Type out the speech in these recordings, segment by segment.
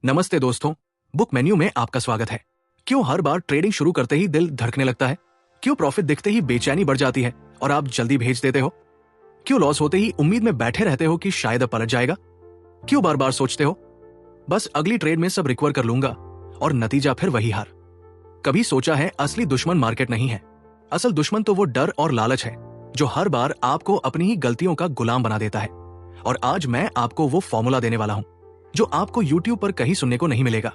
नमस्ते दोस्तों, book menu में आपका स्वागत है। क्यों हर बार ट्रेडिंग शुरू करते ही दिल धड़कने लगता है? क्यों प्रॉफिट दिखते ही बेचैनी बढ़ जाती है और आप जल्दी भेज देते हो? क्यों लॉस होते ही उम्मीद में बैठे रहते हो कि शायद अब पलट जाएगा? क्यों बार बार सोचते हो बस अगली ट्रेड में सब रिकवर कर लूंगा और नतीजा फिर वही हार? कभी सोचा है असली दुश्मन मार्केट नहीं है, असल दुश्मन तो वो डर और लालच है जो हर बार आपको अपनी ही गलतियों का गुलाम बना देता है। और आज मैं आपको वो फॉर्मूला देने वाला हूं जो आपको YouTube पर कहीं सुनने को नहीं मिलेगा।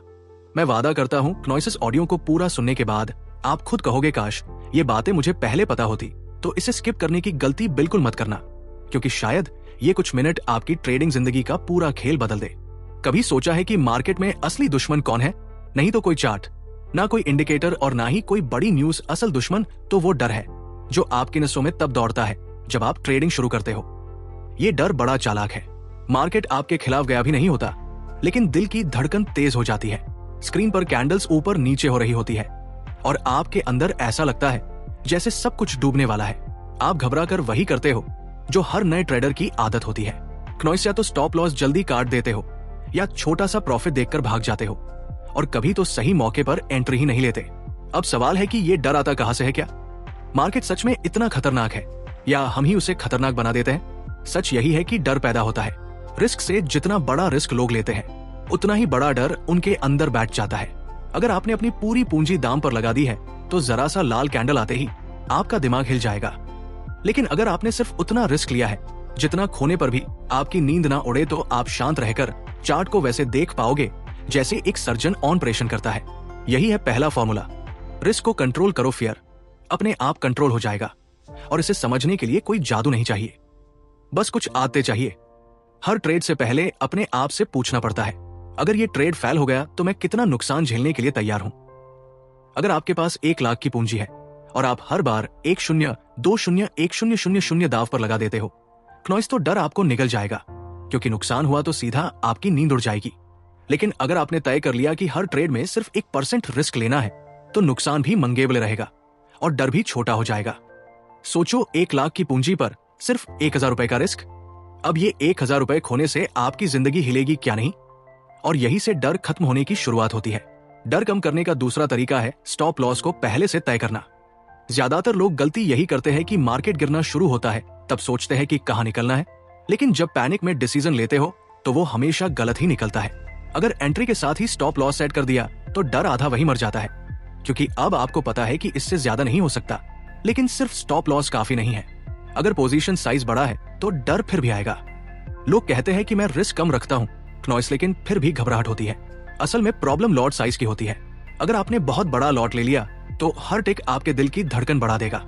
मैं वादा करता हूं क्नॉइसिस ऑडियो को पूरा सुनने के बाद आप खुद कहोगे काश ये बातें मुझे पहले पता होती। तो इसे स्किप करने की गलती बिल्कुल मत करना, क्योंकि शायद ये कुछ मिनट आपकी ट्रेडिंग जिंदगी का पूरा खेल बदल दे। कभी सोचा है कि मार्केट में असली दुश्मन कौन है? नहीं तो कोई चार्ट, ना कोई इंडिकेटर और ना ही कोई बड़ी न्यूज। असल दुश्मन तो वो डर है जो आपकी नसों में तब दौड़ता है जब आप ट्रेडिंग शुरू करते हो। ये डर बड़ा चालाक है। मार्केट आपके खिलाफ गया भी नहीं होता, लेकिन दिल की धड़कन तेज हो जाती है। स्क्रीन पर कैंडल्स ऊपर नीचे हो रही होती है और आपके अंदर ऐसा लगता है जैसे सब कुछ डूबने वाला है। आप घबरा कर वही करते हो जो हर नए ट्रेडर की आदत होती है। क्नॉइस या तो स्टॉप लॉस जल्दी काट देते हो या छोटा सा प्रॉफिट देखकर भाग जाते हो, और कभी तो सही मौके पर एंट्री ही नहीं लेते। अब सवाल है कि ये डर आता कहां से है? क्या मार्केट सच में इतना खतरनाक है या हम ही उसे खतरनाक बना देते हैं? सच यही है कि डर पैदा होता है। रिस्क से जितना बड़ा रिस्क लोग लेते हैं उतना ही बड़ा डर उनके अंदर बैठ जाता है। अगर आपने अपनी पूरी पूंजी दांव पर लगा दी है तो जरा सा लाल कैंडल आते ही आपका दिमाग हिल जाएगा। लेकिन अगर आपने सिर्फ उतना रिस्क लिया है जितना खोने पर भी आपकी नींद ना उड़े, तो आप शांत रहकर चार्ट को वैसे देख पाओगे जैसे एक सर्जन ऑपरेशन करता है। यही है पहला फॉर्मूला। रिस्क को कंट्रोल करो, फियर अपने आप कंट्रोल हो जाएगा। और इसे समझने के लिए कोई जादू नहीं चाहिए, बस कुछ आदतें चाहिए। हर ट्रेड से पहले अपने आप से पूछना पड़ता है, अगर ये ट्रेड फेल हो गया तो मैं कितना नुकसान झेलने के लिए तैयार हूं? अगर आपके पास 1 लाख की पूंजी है और आप हर बार 1-0, 2-0, 1-0-0-0 दांव पर लगा देते हो, क्नॉइस तो डर आपको निगल जाएगा, क्योंकि नुकसान हुआ तो सीधा आपकी नींद उड़ जाएगी। लेकिन अगर आपने तय कर लिया कि हर ट्रेड में सिर्फ 1% रिस्क लेना है, तो नुकसान भी मंगेबल रहेगा और डर भी छोटा हो जाएगा। सोचो, 1 लाख की पूंजी पर सिर्फ 1000 रुपए का रिस्क। अब ये 1000 रुपए खोने से आपकी जिंदगी हिलेगी क्या नहीं? और यही से डर खत्म होने की शुरुआत होती है। डर कम करने का दूसरा तरीका है स्टॉप लॉस को पहले से तय करना। ज्यादातर लोग गलती यही करते हैं कि मार्केट गिरना शुरू होता है तब सोचते हैं कि कहां निकलना है, लेकिन जब पैनिक में डिसीजन लेते हो तो वो हमेशा गलत ही निकलता है। अगर एंट्री के साथ ही स्टॉप लॉस सेट कर दिया तो डर आधा वही मर जाता है, क्योंकि अब आपको पता है कि इससे ज्यादा नहीं हो सकता। लेकिन सिर्फ स्टॉप लॉस काफी नहीं है। अगर पोजीशन साइज बड़ा है तो डर फिर भी आएगा। लोग कहते हैं कि मैं रिस्क कम रखता हूं क्नॉइस, लेकिन फिर भी घबराहट होती है। असल में प्रॉब्लम लॉट साइज की होती है। अगर आपने बहुत बड़ा लॉट ले लिया तो हर टिक आपके दिल की धड़कन बढ़ा देगा,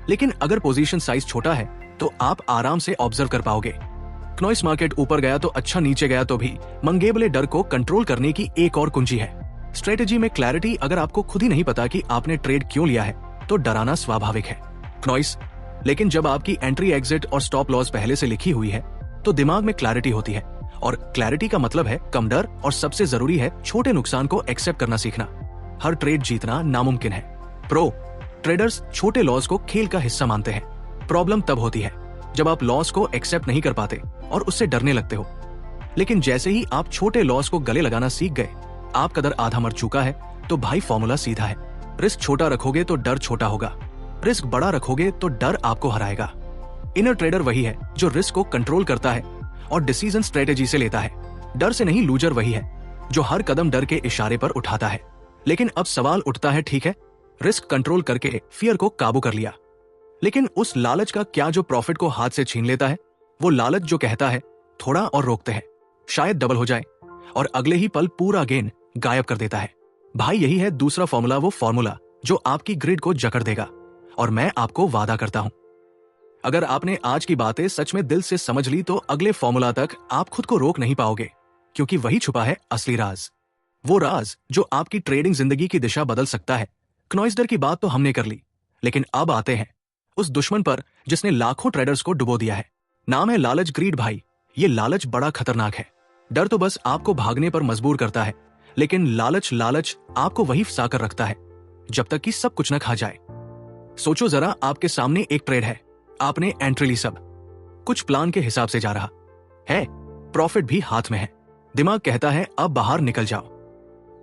लेकिन अगर पोजीशन साइज छोटा है तो आप आराम से ऑब्जर्व कर पाओगे। क्नॉइस मार्केट ऊपर गया तो अच्छा, नीचे गया तो भी मंगेबले डर को कंट्रोल करने की एक और कुंजी है स्ट्रेटेजी में क्लैरिटी। अगर आपको खुद ही नहीं पता कि आपने ट्रेड क्यों लिया है तो डराना स्वाभाविक है क्नॉइस। लेकिन जब आपकी एंट्री, एग्जिट और स्टॉप लॉस पहले से लिखी हुई है तो दिमाग में क्लैरिटी होती है, और क्लैरिटी का मतलब है कम डर, और सबसे जरूरी है छोटे नुकसान को एक्सेप्ट करना सीखना। हर ट्रेड जीतना नामुमकिन है। प्रो ट्रेडर्स छोटे लॉस को खेल का हिस्सा मानते हैं। प्रॉब्लम तब होती है जब आप लॉस को एक्सेप्ट नहीं कर पाते और उससे डरने लगते हो। लेकिन जैसे ही आप छोटे लॉस को गले लगाना सीख गए, आपका डर आधा मर चुका है। तो भाई फॉर्मूला सीधा है, रिस्क छोटा रखोगे तो डर छोटा होगा, रिस्क बड़ा रखोगे तो डर आपको हराएगा। इनर ट्रेडर वही है जो रिस्क को कंट्रोल करता है और डिसीजन स्ट्रेटेजी से लेता है। डर से नहीं, लूजर वही है जो हर कदम डर के इशारे पर उठाता है। लेकिन अब सवाल उठता है, ठीक है, रिस्क कंट्रोल करके फियर को काबू कर लिया, लेकिन उस लालच का क्या जो प्रॉफिट को हाथ से छीन लेता है? वो लालच जो कहता है थोड़ा और रोकते हैं, शायद डबल हो जाए, और अगले ही पल पूरा गेन गायब कर देता है। भाई यही है दूसरा फॉर्मूला, वो फॉर्मूला जो आपकी ग्रिड को जकड़ देगा। और मैं आपको वादा करता हूं, अगर आपने आज की बातें सच में दिल से समझ ली तो अगले फॉर्मूला तक आप खुद को रोक नहीं पाओगे, क्योंकि वही छुपा है असली राज। वो राज जो आपकी ट्रेडिंग जिंदगी की दिशा बदल सकता है। क्नॉइस डर की बात तो हमने कर ली, लेकिन अब आते हैं उस दुश्मन पर जिसने लाखों ट्रेडर्स को डुबो दिया है। नाम है लालच, ग्रीड। भाई ये लालच बड़ा खतरनाक है। डर तो बस आपको भागने पर मजबूर करता है, लेकिन लालच आपको वही फंसा कर रखता है जब तक कि सब कुछ न खा जाए। सोचो जरा, आपके सामने एक ट्रेड है, आपने एंट्री ली, सब कुछ प्लान के हिसाब से जा रहा है, प्रॉफिट भी हाथ में है, दिमाग कहता है अब बाहर निकल जाओ।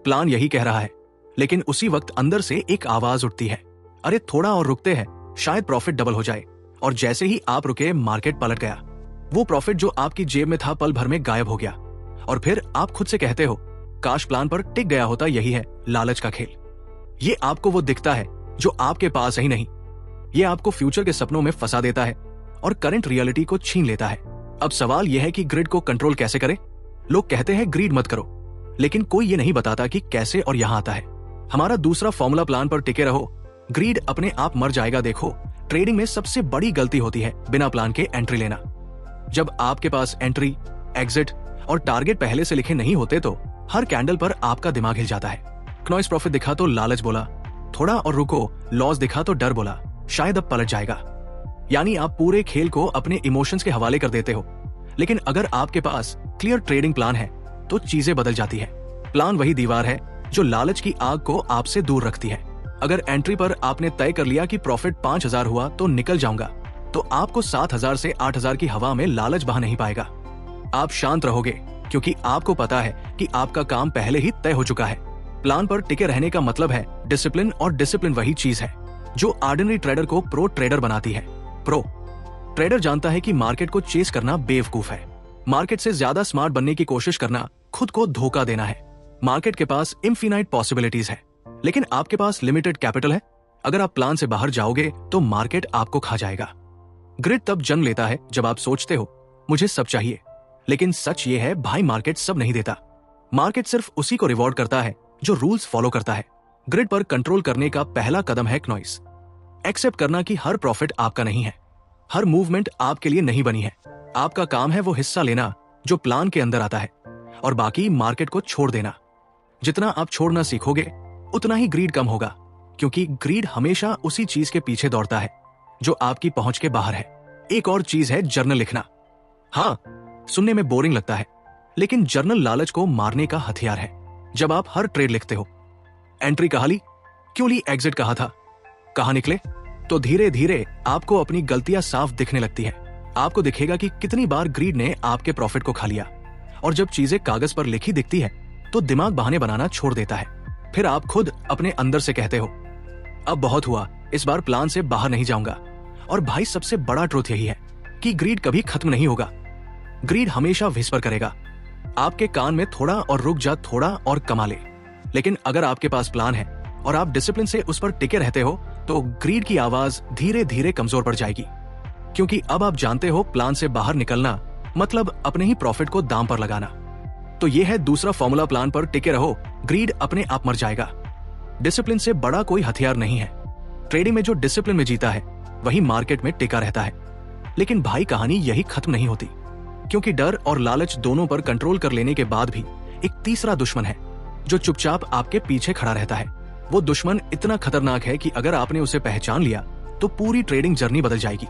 प्लान यही कह रहा है, लेकिन उसी वक्त अंदर से एक आवाज उठती है, अरे थोड़ा और रुकते हैं, शायद प्रॉफिट डबल हो जाए। और जैसे ही आप रुके, मार्केट पलट गया। वो प्रॉफिट जो आपकी जेब में था पल भर में गायब हो गया। और फिर आप खुद से कहते हो, काश प्लान पर टिक गया होता। यही है लालच का खेल। ये आपको वो दिखता है जो आपके पास ही नहीं। ये आपको फ्यूचर के सपनों में फंसा देता है और करंट रियलिटी को छीन लेता है। अब सवाल यह है कि ग्रिड को कंट्रोल कैसे करें। लोग कहते हैं ग्रीड मत करो, लेकिन कोई ये नहीं बताता कि कैसे और यहां आता है हमारा दूसरा फॉर्मूला, प्लान पर टिके रहो, ग्रीड अपने आप मर जाएगा। देखो, ट्रेडिंग में सबसे बड़ी गलती होती है बिना प्लान के एंट्री लेना। जब आपके पास एंट्री, एग्जिट और टारगेट पहले से लिखे नहीं होते तो हर कैंडल पर आपका दिमाग हिल जाता है। क्नॉइस प्रॉफिट दिखा तो लालच बोला, थोड़ा और रुको। लॉस दिखा तो डर बोला, शायद अब पलट जाएगा। यानी आप पूरे खेल को अपने इमोशंस के हवाले कर देते हो। लेकिन अगर आपके पास क्लियर ट्रेडिंग प्लान है तो चीजें बदल जाती है। प्लान वही दीवार है जो लालच की आग को आपसे दूर रखती है। अगर एंट्री पर आपने तय कर लिया कि प्रॉफिट 5,000 हुआ तो निकल जाऊंगा, तो आपको 7,000 से 8,000 की हवा में लालच बहा नहीं पाएगा। आप शांत रहोगे क्योंकि आपको पता है कि आपका काम पहले ही तय हो चुका है। प्लान पर टिके रहने का मतलब है डिसिप्लिन, और डिसिप्लिन वही चीज है जो ऑर्डिनरी ट्रेडर को प्रो ट्रेडर बनाती है। प्रो ट्रेडर जानता है कि मार्केट को चेस करना बेवकूफ है। मार्केट से ज्यादा स्मार्ट बनने की कोशिश करना खुद को धोखा देना है। मार्केट के पास इनफिनाइट पॉसिबिलिटीज है, लेकिन आपके पास लिमिटेड कैपिटल है। अगर आप प्लान से बाहर जाओगे तो मार्केट आपको खा जाएगा। ग्रिड तब जंग लेता है जब आप सोचते हो मुझे सब चाहिए, लेकिन सच ये है भाई, मार्केट सब नहीं देता। मार्केट सिर्फ उसी को रिवॉर्ड करता है जो रूल्स फॉलो करता है। ग्रिड पर कंट्रोल करने का पहला कदम है क्नॉइस। एक्सेप्ट करना कि हर प्रॉफिट आपका नहीं है, हर मूवमेंट आपके लिए नहीं बनी है। आपका काम है वो हिस्सा लेना जो प्लान के अंदर आता है, और बाकी मार्केट को छोड़ देना। जितना आप छोड़ना सीखोगे उतना ही ग्रीड कम होगा, क्योंकि ग्रीड हमेशा उसी चीज के पीछे दौड़ता है जो आपकी पहुंच के बाहर है। एक और चीज है जर्नल लिखना। हाँ, सुनने में बोरिंग लगता है, लेकिन जर्नल लालच को मारने का हथियार है। जब आप हर ट्रेड लिखते हो, एंट्री कहाँ ली, क्यों ली, एग्जिट कहाँ था, कहाँ निकले, तो धीरे धीरे आपको अपनी गलतियां साफ दिखने लगती है। आपको दिखेगा कि कितनी बार ग्रीड ने आपके प्रॉफिट को खा लिया। और जब चीजें कागज पर लिखी दिखती है तो दिमाग बहाने बनाना छोड़ देता है। फिर आप खुद अपने अंदर से कहते हो, अब बहुत हुआ, इस बार प्लान से बाहर नहीं जाऊंगा। और भाई, सबसे बड़ा ट्रूथ यही है कि ग्रीड कभी खत्म नहीं होगा। ग्रीड हमेशा विस्पर करेगा आपके कान में, थोड़ा और रुक जा, थोड़ा और कमा ले। लेकिन अगर आपके पास प्लान है और आप डिसिप्लिन से उस पर टिके रहते हो तो ग्रीड की आवाज धीरे धीरे कमजोर पड़ जाएगी, क्योंकि अब आप जानते हो प्लान से बाहर निकलना मतलब अपने ही प्रॉफिट को दांव पर लगाना। तो ये है दूसरा फॉर्मूला, प्लान पर टिके रहो, ग्रीड अपने आप मर जाएगा। डिसिप्लिन से बड़ा कोई हथियार नहीं है। ट्रेडिंग में जो डिसिप्लिन में जीता है वही मार्केट में टिका रहता है। लेकिन भाई, कहानी यही खत्म नहीं होती, क्योंकि डर और लालच दोनों पर कंट्रोल कर लेने के बाद भी एक तीसरा दुश्मन है जो चुपचाप आपके पीछे खड़ा रहता है। वो दुश्मन इतना खतरनाक है कि अगर आपने उसे पहचान लिया तो पूरी ट्रेडिंग जर्नी बदल जाएगी,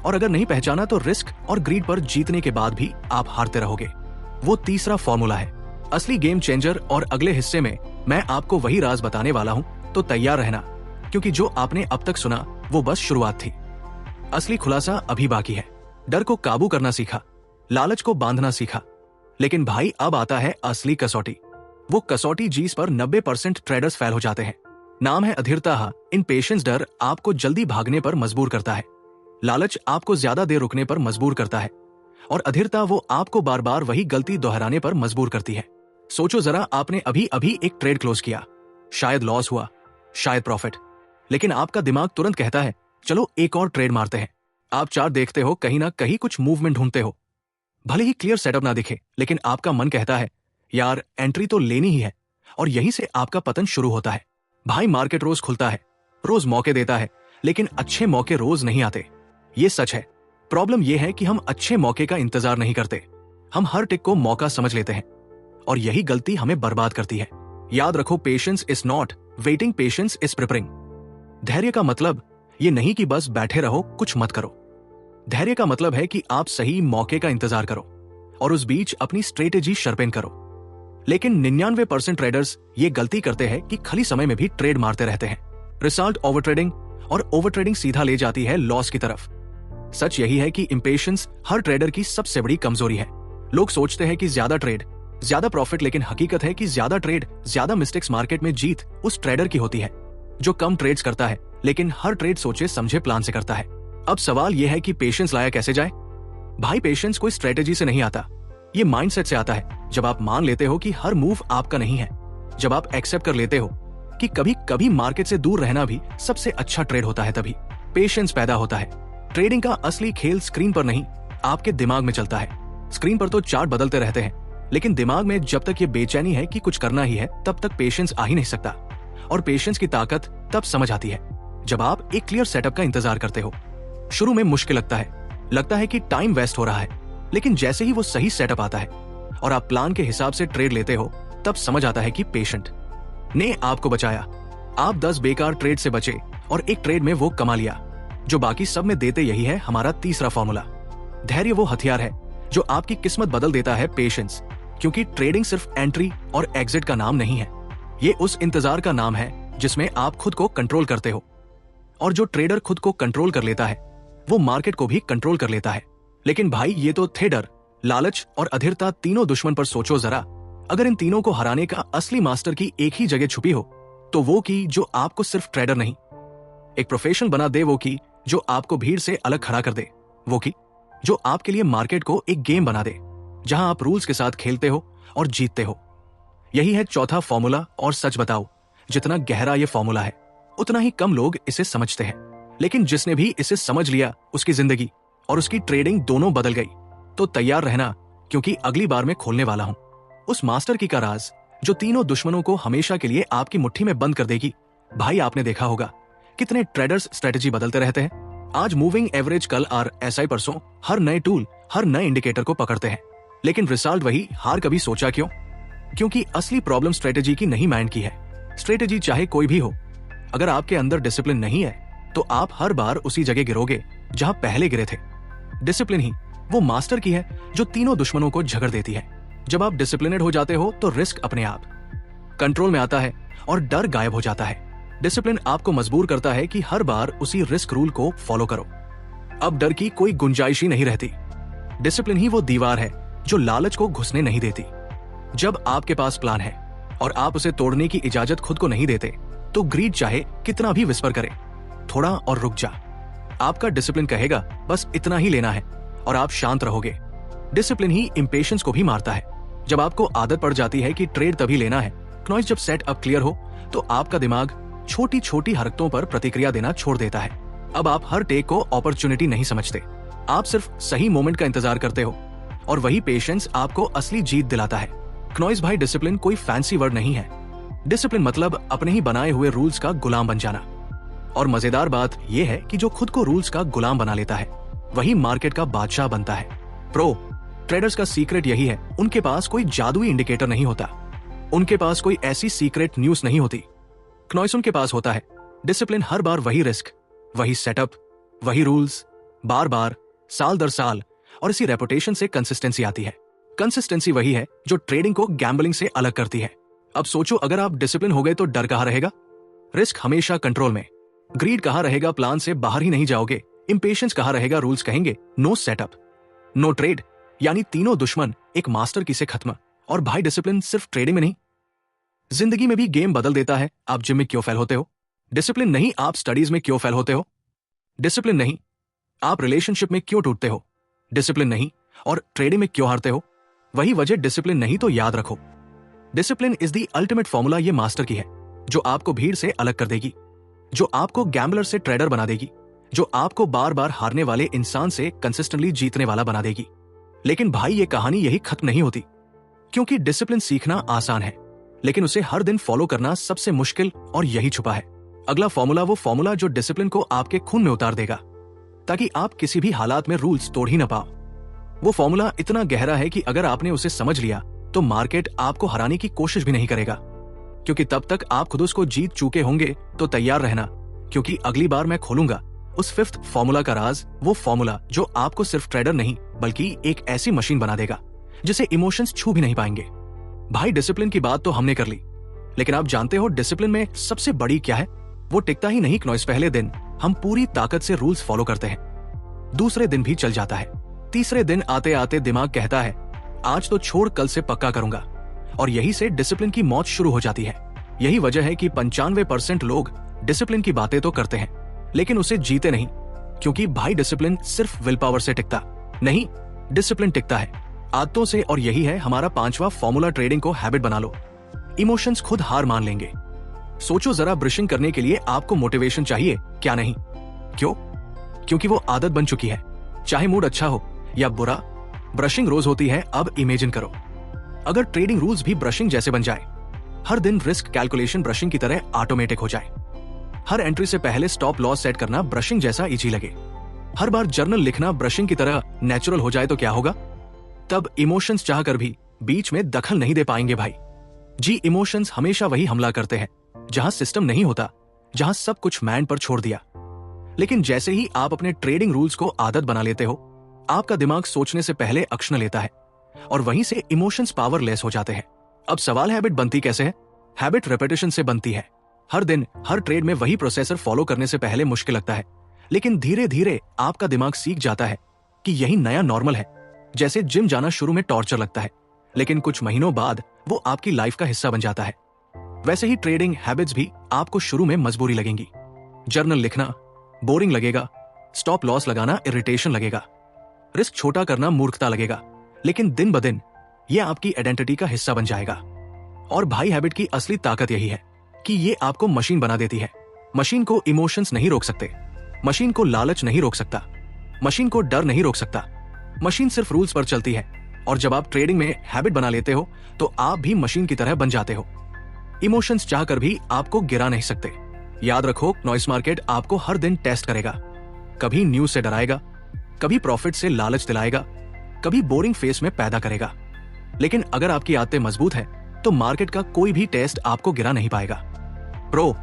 और अगर नहीं पहचाना तो रिस्क और ग्रीड पर जीतने के बाद भी आप हारते रहोगे। वो तीसरा फॉर्मूला है असली गेम चेंजर, और अगले हिस्से में मैं आपको वही राज बताने वाला हूं, तो तैयार रहना, क्योंकि जो आपने अब तक सुना वो बस शुरुआत थी। असली खुलासा अभी बाकी है। डर को काबू करना सीखा, लालच को बांधना सीखा, लेकिन भाई अब आता है असली कसौटी। वो कसौटी जिस पर 90% ट्रेडर्स फेल हो जाते हैं। नाम है अधीरता। इम्पेशेंस। डर आपको जल्दी भागने पर मजबूर करता है, लालच आपको ज्यादा देर रुकने पर मजबूर करता है, और अधीरता वो आपको बार बार वही गलती दोहराने पर मजबूर करती है। सोचो जरा, आपने अभी अभी एक ट्रेड क्लोज किया, शायद लॉस हुआ, शायद प्रॉफिट, लेकिन आपका दिमाग तुरंत कहता है चलो एक और ट्रेड मारते हैं। आप चार्ट देखते हो, कहीं ना कहीं कुछ मूवमेंट ढूंढते हो, भले ही क्लियर सेटअप ना दिखे, लेकिन आपका मन कहता है यार एंट्री तो लेनी ही है, और यहीं से आपका पतन शुरू होता है। भाई, मार्केट रोज खुलता है, रोज मौके देता है, लेकिन अच्छे मौके रोज नहीं आते। ये सच है। प्रॉब्लम यह है कि हम अच्छे मौके का इंतजार नहीं करते, हम हर टिक को मौका समझ लेते हैं, और यही गलती हमें बर्बाद करती है। याद रखो, patience is not waiting, patience is preparing. धैर्य का मतलब ये नहीं कि बस बैठे रहो, कुछ मत करो। धैर्य का मतलब है कि आप सही मौके का इंतजार करो और उस बीच अपनी स्ट्रेटेजी शर्पेन करो। लेकिन 99% ट्रेडर्स ये गलती करते हैं कि खाली समय में भी ट्रेड मारते रहते हैं। रिजल्ट ओवर ट्रेडिंग, और ओवर ट्रेडिंग सीधा ले जाती है लॉस की तरफ। सच यही है कि इंपेशेंस हर ट्रेडर की सबसे बड़ी कमजोरी है। लोग सोचते हैं कि ज्यादा ट्रेड ज्यादा प्रॉफिट, लेकिन हकीकत है कि ज्यादा ट्रेड, ज्यादा मिस्टेक्स मार्केट में जीत उस ट्रेडर की होती है जो कम ट्रेड्स करता है लेकिन हर ट्रेड सोचे समझे प्लान से करता है। अब सवाल यह है कि पेशेंस लाया कैसे जाए। भाई पेशेंस कोई स्ट्रेटेजी से नहीं आता, ये माइंडसेट से आता है। जब आप मान लेते हो कि हर मूव आपका नहीं है, जब आप एक्सेप्ट कर लेते हो कि कभी कभी मार्केट से दूर रहना भी सबसे अच्छा ट्रेड होता है, तभी पेशेंस पैदा होता है। ट्रेडिंग का असली खेल स्क्रीन पर नहीं, आपके दिमाग में चलता है। स्क्रीन पर तो चार्ट बदलते रहते हैं, लेकिन दिमाग में जब तक ये बेचैनी है कि कुछ करना ही है, तब तक पेशेंस आ ही नहीं सकता। और पेशेंस की ताकत तब समझ आती है जब आप एक क्लियर सेटअप का इंतजार करते हो। शुरू में मुश्किल लगता है कि टाइम वेस्ट हो रहा है, लेकिन जैसे ही वो सही सेटअप आता है और आप प्लान के हिसाब से ट्रेड लेते हो, तब समझ आता है कि पेशेंट ने आपको बचाया। आप 10 बेकार ट्रेड से बचे और एक ट्रेड में वो कमा लिया जो बाकी सब में देते। यही है हमारा तीसरा फॉर्मूला। धैर्य वो हथियार है जो आपकी किस्मत बदल देता है। पेशेंस, क्योंकि ट्रेडिंग सिर्फ एंट्री और एग्जिट का नाम नहीं है, ये उस इंतजार का नाम है जिसमें आप खुद को कंट्रोल करते हो। और जो ट्रेडर खुद को कंट्रोल कर लेता है, वो मार्केट को भी कंट्रोल कर लेता है। लेकिन भाई ये तो थे डर, लालच और अधीरता, तीनों दुश्मन पर सोचो जरा। अगर इन तीनों को हराने का असली मास्टर की एक ही जगह छुपी हो, तो वो की जो आपको सिर्फ ट्रेडर नहीं, एक प्रोफेशनल बना दे। वो की जो आपको भीड़ से अलग खड़ा कर दे। वो की जो आपके लिए मार्केट को एक गेम बना दे जहां आप रूल्स के साथ खेलते हो और जीतते हो। यही है चौथा फॉर्मूला। और सच बताओ, जितना गहरा ये फॉर्मूला है, उतना ही कम लोग इसे समझते हैं। लेकिन जिसने भी इसे समझ लिया, उसकी जिंदगी और उसकी ट्रेडिंग दोनों बदल गई। तो तैयार रहना, क्योंकि अगली बार मैं खोलने वाला हूं उस मास्टर की का राज जो तीनों दुश्मनों को हमेशा के लिए आपकी मुट्ठी में बंद कर देगी। भाई आपने देखा होगा कितने ट्रेडर्स स्ट्रेटेजी बदलते रहते हैं। आज मूविंग एवरेज, कल RSI, परसों हर नए टूल, हर नए इंडिकेटर को पकड़ते हैं, लेकिन रिजल्ट वही। हार कभी सोचा क्यों? क्योंकि असली प्रॉब्लम स्ट्रेटेजी की नहीं, माइंड की है। स्ट्रेटेजी चाहे कोई भी हो, अगर आपके अंदर डिसिप्लिन नहीं है, तो आप हर बार उसी जगह गिरोगे जहां पहले गिरे थे। डिसिप्लिन ही वो मास्टर की है जो तीनों दुश्मनों को झगड़ देती है। जब आप डिसिप्लिनेड हो जाते हो, तो रिस्क अपने आप कंट्रोल में आता है और डर गायब हो जाता है। डिसिप्लिन आपको मजबूर करता है कि हर बार उसी रिस्क रूल को फॉलो करो। अब डर की कोई गुंजाइश ही नहीं रहती। डिसिप्लिन ही वो दीवार है जो लालच को घुसने नहीं देती। जब आपके पास प्लान है और आप उसे तोड़ने की इजाजत खुद को नहीं देते, तो ग्रीड चाहे कितना भी विस्पर करे, थोड़ा और रुक जा। आपका डिसिप्लिन कहेगा बस इतना ही लेना है, और आप शांत रहोगे। डिसिप्लिन ही इंपेशेंस को भी मारता है। जब आपको आदत पड़ जाती है कि ट्रेड तभी लेना है, नॉइज जब सेट अप क्लियर हो, तो आपका दिमाग छोटी छोटी हरकतों पर प्रतिक्रिया देना छोड़ देता है। अब आप हर टेक को अपॉर्चुनिटी नहीं समझते, आप सिर्फ सही मोमेंट का इंतजार करते हो, और वही पेशेंस आपको असली जीत दिलाता है। नॉइज भाई, डिसिप्लिन कोई फैंसी वर्ड नहीं है। डिसिप्लिन मतलब अपने ही बनाए हुए रूल्स का गुलाम बन जाना। और मजेदार बात यह है कि जो खुद को रूल्स का गुलाम बना लेता है, वही मार्केट का बादशाह बनता है। प्रो ट्रेडर्स का सीक्रेट यही है, उनके पास कोई जादुई इंडिकेटर नहीं होता, उनके पास कोई ऐसी सीक्रेट न्यूज नहीं होती। नॉइज उनके पास होता है डिसिप्लिन। हर बार वही रिस्क, वही सेटअप, वही रूल्स, बार बार, साल दर साल, और इसी रेपुटेशन से कंसिस्टेंसी आती है। कंसिस्टेंसी वही है जो ट्रेडिंग को गैम्बलिंग से अलग करती है। अब सोचो, अगर आप डिसिप्लिन हो गए तो डर कहां रहेगा? रिस्क हमेशा कंट्रोल में। ग्रीड कहां रहेगा? प्लान से बाहर ही नहीं जाओगे। इंपेशेंस कहां रहेगा? रूल्स कहेंगे नो सेटअप, नो ट्रेड। यानी तीनों दुश्मन एक मास्टर की से खत्म। और भाई डिसिप्लिन सिर्फ ट्रेडिंग में नहीं, जिंदगी में भी गेम बदल देता है। आप जिम में क्यों फेल होते हो? डिसिप्लिन नहीं। आप स्टडीज में क्यों फेल होते हो? डिसिप्लिन नहीं। आप रिलेशनशिप में क्यों टूटते हो? डिसिप्लिन नहीं। और ट्रेडिंग में क्यों हारते हो? वही वजह डिसिप्लिन नहीं। तो याद रखो, discipline is the ultimate formula. ये मास्टर की है जो आपको भीड़ से अलग कर देगी, जो आपको गैम्बलर से ट्रेडर बना देगी, जो आपको बार बार हारने वाले इंसान से कंसिस्टेंटली जीतने वाला बना देगी। लेकिन भाई ये कहानी यही खत्म नहीं होती, क्योंकि डिसिप्लिन सीखना आसान है, लेकिन उसे हर दिन फॉलो करना सबसे मुश्किल, और यही छुपा है अगला फॉर्मूला। वो फॉर्मूला जो डिसिप्लिन को आपके खून में उतार देगा, ताकि आप किसी भी हालात में रूल्स तोड़ ही ना पाओ। वो फॉर्मूला इतना गहरा है कि अगर आपने उसे समझ लिया, तो मार्केट आपको हराने की कोशिश भी नहीं करेगा, क्योंकि तब तक आप खुद उसको जीत चुके होंगे। तो तैयार रहना, क्योंकि अगली बार मैं खोलूंगा उस फिफ्थ फॉर्मूला का राज। वो फॉर्मूला जो आपको सिर्फ ट्रेडर नहीं, बल्कि एक ऐसी मशीन बना देगा जिसे इमोशंस छू भी नहीं पाएंगे। भाई डिसिप्लिन की बात तो हमने कर ली, लेकिन आप जानते हो डिसिप्लिन में सबसे बड़ी क्या है? वो टिकता ही नहीं। नॉइस पहले दिन हम पूरी ताकत से रूल्स फॉलो करते हैं, दूसरे दिन भी चल जाता है, तीसरे दिन आते आते दिमाग कहता है आज तो छोड़ कल से पक्का करूंगा। और यही से डिसिप्लिन की मौत शुरू हो जाती है। यही वजह है कि 95% लोग डिसिप्लिन की बातें तो करते हैं लेकिन उसे जीते नहीं, क्योंकि भाई डिसिप्लिन सिर्फ विल पावर से टिकता नहीं, डिसिप्लिन टिकता है आदतों से। और यही है हमारा 5वां फॉर्मूला, ट्रेडिंग को हैबिट बना लो। इमोशंस खुद हार मान लेंगे। सोचो जरा, ब्रशिंग करने के लिए आपको मोटिवेशन चाहिए क्या? नहीं। क्यों? क्योंकि वो आदत बन चुकी है। चाहे मूड अच्छा हो या बुरा, ब्रशिंग रोज होती है। अब इमेजिन करो अगर ट्रेडिंग रूल्स भी ब्रशिंग जैसे बन जाए, हर दिन रिस्क कैलकुलेशन ब्रशिंग की तरह ऑटोमेटिक हो जाए, हर एंट्री से पहले स्टॉप लॉस सेट करना ब्रशिंग जैसा इजी लगे, हर बार जर्नल लिखना ब्रशिंग की तरह नेचुरल हो जाए, तो क्या होगा? तब इमोशंस चाहकर भी बीच में दखल नहीं दे पाएंगे भाई जी। इमोशंस हमेशा वही हमला करते हैं जहां सिस्टम नहीं होता, जहां सब कुछ मैन पर छोड़ दिया। लेकिन जैसे ही आप अपने ट्रेडिंग रूल्स को आदत बना लेते हो, आपका दिमाग सोचने से पहले एक्शन लेता है और वहीं से इमोशंस पावरलेस हो जाते हैं। अब सवाल हैबिट बनती कैसे है? हैबिट रेपिटेशन से बनती है। हर दिन हर ट्रेड में वही प्रोसेसर फॉलो करने से पहले मुश्किल लगता है, लेकिन धीरे धीरे आपका दिमाग सीख जाता है कि यही नया नॉर्मल है। जैसे जिम जाना शुरू में टॉर्चर लगता है, लेकिन कुछ महीनों बाद वो आपकी लाइफ का हिस्सा बन जाता है। वैसे ही ट्रेडिंग हैबिट्स भी आपको शुरू में मजबूरी लगेंगी। जर्नल लिखना बोरिंग लगेगा, स्टॉप लॉस लगाना इरिटेशन लगेगा, रिस्क छोटा करना मूर्खता लगेगा, लेकिन दिन ब दिन ये आपकी आइडेंटिटी का हिस्सा बन जाएगा। और भाई हैबिट की असली ताकत यही है कि ये आपको मशीन बना देती है। मशीन को इमोशंस नहीं रोक सकते, मशीन को लालच नहीं रोक सकता, मशीन को डर नहीं रोक सकता। मशीन सिर्फ रूल्स पर चलती है। और जब आप ट्रेडिंग में हैबिट बना लेते हो तो आप भी मशीन की तरह बन जाते हो। इमोशंस चाहकर भी आपको गिरा नहीं सकते। याद रखो, नॉइस मार्केट आपको हर दिन टेस्ट करेगा। कभी न्यूज से डराएगा, कभी प्रॉफिट से लालच दिलाएगा, कभी बोरिंग फेस में पैदा करेगा। लेकिन अगर आपकी आदतें मजबूत है तो मार्केट का कोई भी टेस्ट आपको गिरा नहीं पाएगा। प्रो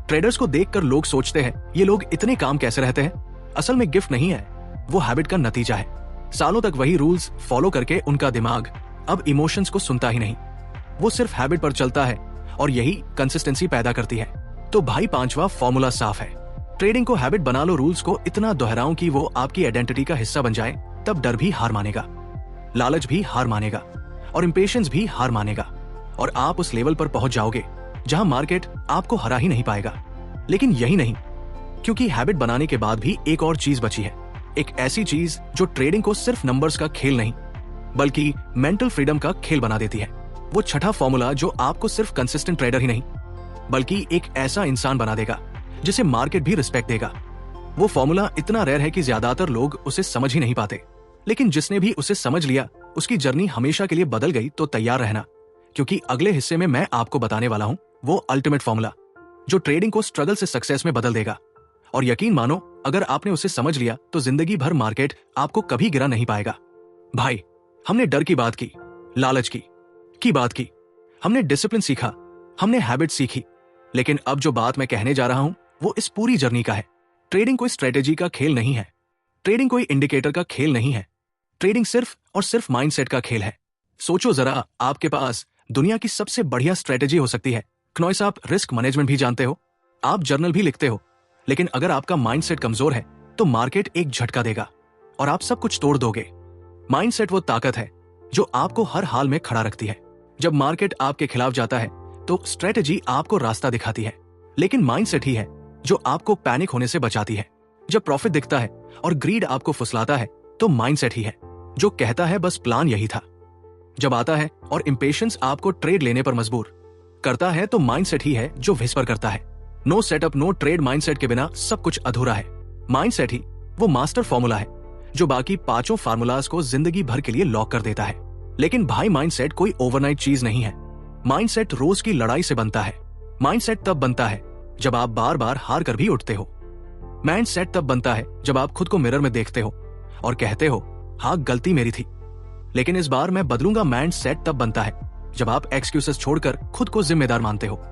ट्रेडर्स को देखकर लोग सोचते हैं ये लोग इतने काम कैसे रहते हैं। असल में गिफ्ट नहीं है, वो हैबिट का नतीजा है। सालों तक वही रूल्स फॉलो करके उनका दिमाग अब इमोशंस को सुनता ही नहीं, वो सिर्फ हैबिट पर चलता है और यही कंसिस्टेंसी पैदा करती है। तो भाई 5वां फॉर्मूला साफ है, ट्रेडिंग को हैबिट बना लो। रूल्स को इतना दोहराऊं कि वो आपकी आइडेंटिटी का हिस्सा बन जाए, तब डर भी हार मानेगा, लालच भी हार मानेगा और इंपेशेंस भी हार मानेगा। और आप उस लेवल पर पहुंच जाओगे जहां मार्केट आपको हरा ही नहीं पाएगा। लेकिन यही नहीं, क्योंकि हैबिट बनाने के बाद भी एक और चीज बची है, एक ऐसी चीज जो ट्रेडिंग को सिर्फ नंबर्स का खेल नहीं बल्कि मेंटल फ्रीडम का खेल बना देती है। वो छठा फॉर्मूला जो आपको सिर्फ कंसिस्टेंट ट्रेडर ही नहीं बल्कि एक ऐसा इंसान बना देगा जिसे मार्केट भी रिस्पेक्ट देगा। वो फॉर्मूला इतना रेयर है कि ज्यादातर लोग उसे समझ ही नहीं पाते, लेकिन जिसने भी उसे समझ लिया उसकी जर्नी हमेशा के लिए बदल गई। तो तैयार रहना, क्योंकि अगले हिस्से में मैं आपको बताने वाला हूं वो अल्टीमेट फॉर्मूला जो ट्रेडिंग को स्ट्रगल से सक्सेस में बदल देगा। और यकीन मानो, अगर आपने उसे समझ लिया तो जिंदगी भर मार्केट आपको कभी गिरा नहीं पाएगा। भाई, हमने डर की बात की, लालच की बात की, हमने डिसिप्लिन सीखा, हमने हैबिट सीखी, लेकिन अब जो बात मैं कहने जा रहा हूं वो इस पूरी जर्नी का है। ट्रेडिंग कोई स्ट्रेटेजी का खेल नहीं है, ट्रेडिंग कोई इंडिकेटर का खेल नहीं है, ट्रेडिंग सिर्फ और सिर्फ माइंडसेट का खेल है। सोचो जरा, आपके पास दुनिया की सबसे बढ़िया स्ट्रेटेजी हो सकती है। क्नॉइस, आप रिस्क मैनेजमेंट भी जानते हो, आप जर्नल भी लिखते हो, लेकिन अगर आपका माइंडसेट कमजोर है तो मार्केट एक झटका देगा और आप सब कुछ तोड़ दोगे। माइंडसेट वो ताकत है जो आपको हर हाल में खड़ा रखती है। जब मार्केट आपके खिलाफ जाता है तो स्ट्रेटेजी आपको रास्ता दिखाती है, लेकिन माइंडसेट ही है जो आपको पैनिक होने से बचाती है। जब प्रॉफिट दिखता है और ग्रीड आपको फुसलाता है तो माइंडसेट ही है जो कहता है बस प्लान यही था। जब आता है और इंपेशेंस आपको ट्रेड लेने पर मजबूर करता है तो माइंडसेट ही है जो विस्पर करता है no setup no trade. Mindset के बिना सब कुछ अधूरा है। माइंडसेट ही वो मास्टर फॉर्मूला है जो बाकी 5 फार्मूलाज को जिंदगी भर के लिए लॉक कर देता है। लेकिन भाई, माइंडसेट कोई ओवरनाइट चीज नहीं है। माइंडसेट रोज की लड़ाई से बनता है। माइंडसेट तब बनता है जब आप बार बार हार कर भी उठते हो। माइंडसेट तब बनता है जब आप खुद को मिरर में देखते हो और कहते हो हाँ, गलती मेरी थी, लेकिन इस बार मैं बदलूंगा। माइंडसेट तब बनता है जब आप एक्सक्यूजेस छोड़कर खुद को जिम्मेदार मानते हो।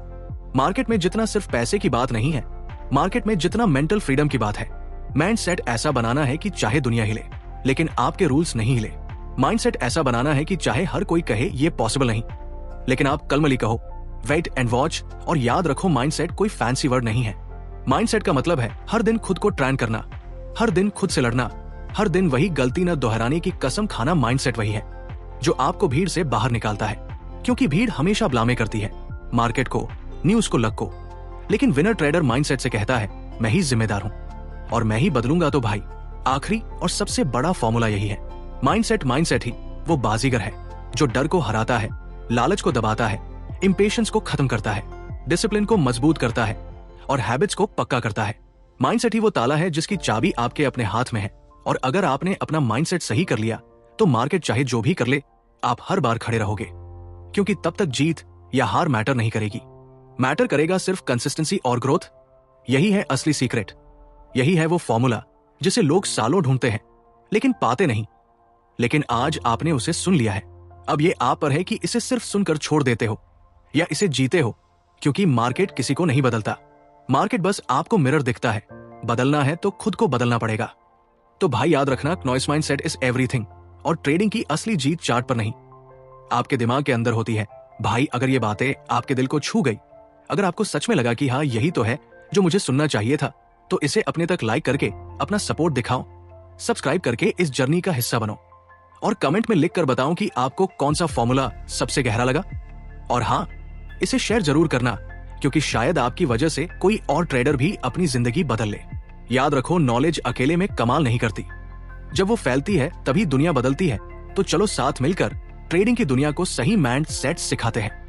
मार्केट में जितना सिर्फ पैसे की बात नहीं है, मार्केट में जितना मेंटल फ्रीडम की बात है। माइंडसेट ऐसा बनाना है कि चाहे दुनिया हिले लेकिन आपके रूल्स नहीं हिले। माइंडसेट ऐसा बनाना है कि चाहे हर कोई कहे ये पॉसिबल नहीं, लेकिन आप कलमली कहो वेट एंड वॉच। और याद रखो, माइंडसेट कोई फैंसी वर्ड नहीं है। माइंडसेट का मतलब है हर दिन खुद को ट्रेन करना, हर दिन खुद से लड़ना, हर दिन वही गलती न दोहराने की कसम खाना। माइंडसेट वही है जो आपको भीड़ से बाहर निकालता है, क्योंकि भीड़ हमेशा ब्लामे करती है मार्केट को, न्यूज को, लक को। लेकिन विनर ट्रेडर माइंडसेट से कहता है मैं ही जिम्मेदार हूं और मैं ही बदलूंगा। तो भाई आखिरी और सबसे बड़ा फॉर्मूला यही है, माइंडसेट ही वो बाजीगर है जो डर को हराता है, लालच को दबाता है, इंपेशेंस को खत्म करता है, डिसिप्लिन को मजबूत करता है और हैबिट्स को पक्का करता है। माइंडसेट ही वो ताला है जिसकी चाबी आपके अपने हाथ में है। और अगर आपने अपना माइंडसेट सही कर लिया तो मार्केट चाहे जो भी कर ले, आप हर बार खड़े रहोगे, क्योंकि तब तक जीत या हार मैटर नहीं करेगी। मैटर करेगा सिर्फ कंसिस्टेंसी और ग्रोथ। यही है असली सीक्रेट, यही है वो फॉर्मूला जिसे लोग सालों ढूंढते हैं लेकिन पाते नहीं। लेकिन आज आपने उसे सुन लिया है। अब ये आप पर है कि इसे सिर्फ सुनकर छोड़ देते हो या इसे जीते हो, क्योंकि मार्केट किसी को नहीं बदलता। मार्केट बस आपको मिरर दिखता है। बदलना है तो खुद को बदलना पड़ेगा। तो भाई याद रखना, नॉइस माइंडसेट इज एवरीथिंग। और ट्रेडिंग की असली जीत चार्ट पर नहीं, आपके दिमाग के अंदर होती है। भाई अगर ये बातें आपके दिल को छू गई, अगर आपको सच में लगा कि हाँ यही तो है जो मुझे सुनना चाहिए था, तो इसे अपने तक लाइक करके अपना सपोर्ट दिखाओ, सब्सक्राइब करके इस जर्नी का हिस्सा बनो और कमेंट में लिखकर बताओ कि आपको कौन सा फॉर्मूला सबसे गहरा लगा। और हाँ, इसे शेयर जरूर करना, क्योंकि शायद आपकी वजह से कोई और ट्रेडर भी अपनी जिंदगी बदल ले। याद रखो, नॉलेज अकेले में कमाल नहीं करती, जब वो फैलती है तभी दुनिया बदलती है। तो चलो साथ मिलकर ट्रेडिंग की दुनिया को सही माइंड सेट सिखाते हैं।